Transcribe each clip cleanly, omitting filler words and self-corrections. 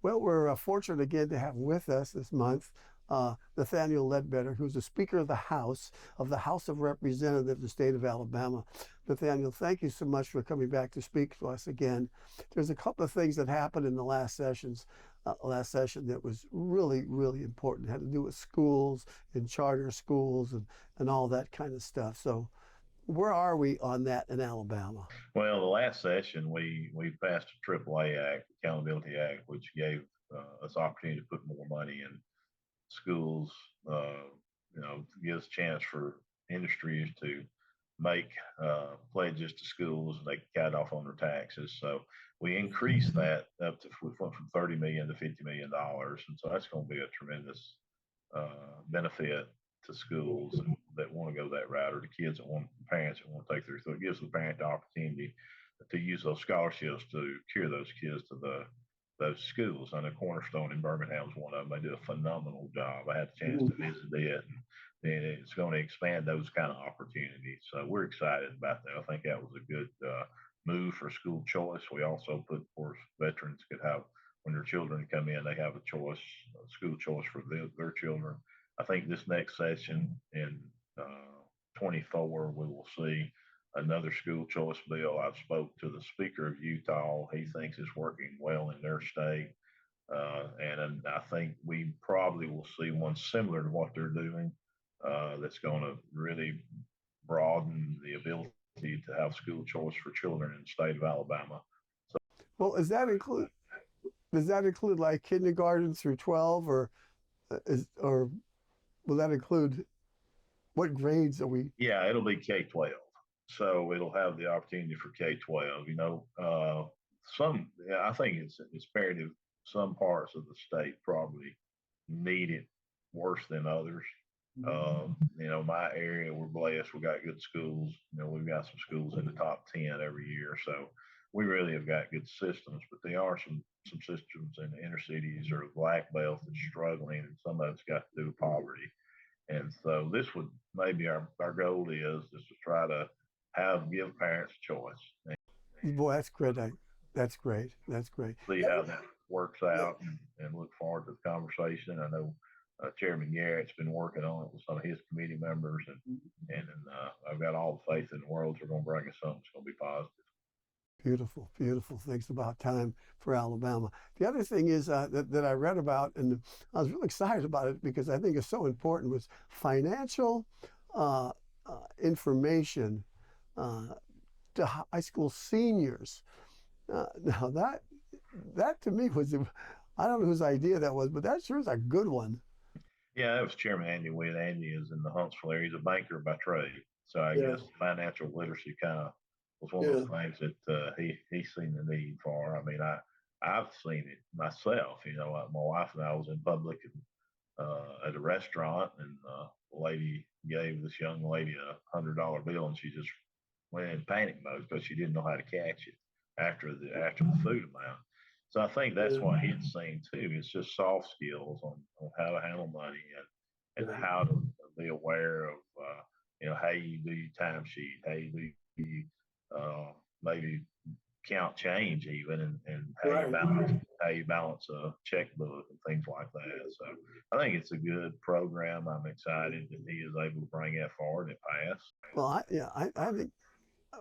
Well, we're fortunate again to have with us this month Nathanial Ledbetter, who's the Speaker of the House of Representatives of the state of Alabama. Nathaniel, thank you so much for coming back to speak to us again. There's a couple of things that happened in the last session that was really, really important. It had to do with schools and charter schools and all that kind of stuff. So, where are we on that in Alabama? Well, the last session, we passed a AAA Act, Accountability Act, which gave us opportunity to put more money in schools. Uh, gives a chance for industries to make pledges to schools, and they can cut off on their taxes. So we increased that up to we went from 30 million to $50 million, and so that's going to be a tremendous benefit to schools that want to go that route, or the kids that want parents that want to take their. So it gives the parent the opportunity to use those scholarships to carry those kids to those schools. I know Cornerstone in Birmingham is one of them. They did a phenomenal job. I had a chance to visit it, and it's going to expand those kind of opportunities. So we're excited about that. I think that was a good move for school choice. We also put, of course, veterans could have when their children come in, they have a choice, a school choice for their children. I think this next session in 24, we will see another school choice bill. I've spoke to the Speaker of Utah. He thinks it's working well in their state. And I think we probably will see one similar to what they're doing that's going to really broaden the ability to have school choice for children in the state of Alabama. So, Well, does that include like kindergarten through 12, or will that include what grades are we? yeah, it'll be K 12. So it'll have the opportunity for K 12. Yeah, I think it's imperative. Some parts of the state probably need it worse than others. My area, we're blessed. We got good schools. We've got some schools in the top 10 every year. So we really have got good systems, but there are some systems in the inner cities or black belt that's struggling, and some of it's got to do with poverty. And so this would maybe our goal is to try to give parents a choice and Boy, that's great. That's great. That's great. see That, how that works out, and look forward to the conversation. I know Chairman Garrett's been working on it with some of his committee members, and I've got all the faith in the world they're going to bring us something that's going to be positive. beautiful, beautiful. Thinks about time for Alabama. The other thing is that I read about, and I was really excited about it because I think it's so important, was financial uh, information uh, to high school seniors. Now that to me was, I don't know whose idea that was, but that sure is a good one. Yeah, that was Chairman Andy Witt. Andy is in the Huntsville area. He's a banker by trade, so I Yeah, guess financial literacy kind of was one of yeah, those things that he's seen the need for. I mean, I've seen it myself. My wife and I was in public and at a restaurant, and the lady gave this young lady $100 bill, and she just went in panic mode because she didn't know how to catch it after the food amount. So I think that's yeah, what he's saying too. It's just soft skills on how to handle money, and right, how to be aware of how you do your timesheet, how you do you maybe count change even, and right. how you balance a checkbook and things like that. So I think it's a good program. I'm excited that he is able to bring that forward and pass. Well, I think,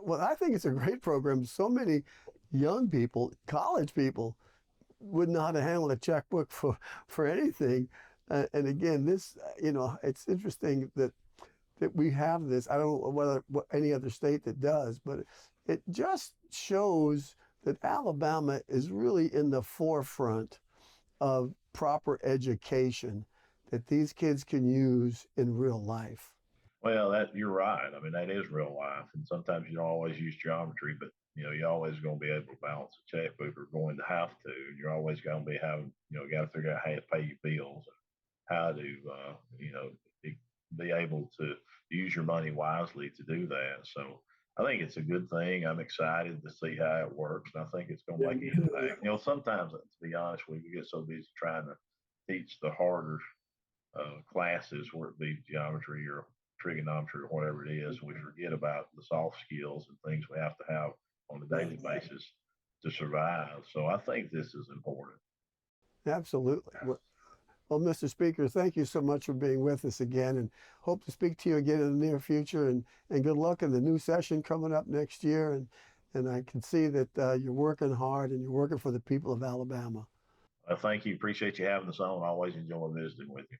well, I think it's a great program. So many young people, college people, wouldn't know how to handle a checkbook for anything. And again, it's interesting that we have this. I don't know what any other state that does, but it just shows that Alabama is really in the forefront of proper education that these kids can use in real life. Well, that you're right. I mean, that is real life, and sometimes you don't always use geometry, but you're always going to be able to balance a checkbook, or going to have to. You're always going to be having, got to figure out how to pay your bills, and how to, be able to use your money wisely to do that. So I think it's a good thing. I'm excited to see how it works, and I think it's going to Yeah, make me an too. impact. Sometimes, to be honest, we get so busy trying to teach the harder classes, where it be geometry or trigonometry or whatever it is, we forget about the soft skills and things we have to have on a daily Right. basis to survive. So I think this is important. Absolutely. Well, Mr. Speaker, thank you so much for being with us again, and hope to speak to you again in the near future. And good luck in the new session coming up next year. And I can see that you're working hard and you're working for the people of Alabama. Thank you. Appreciate you having us on. I always enjoy visiting with you.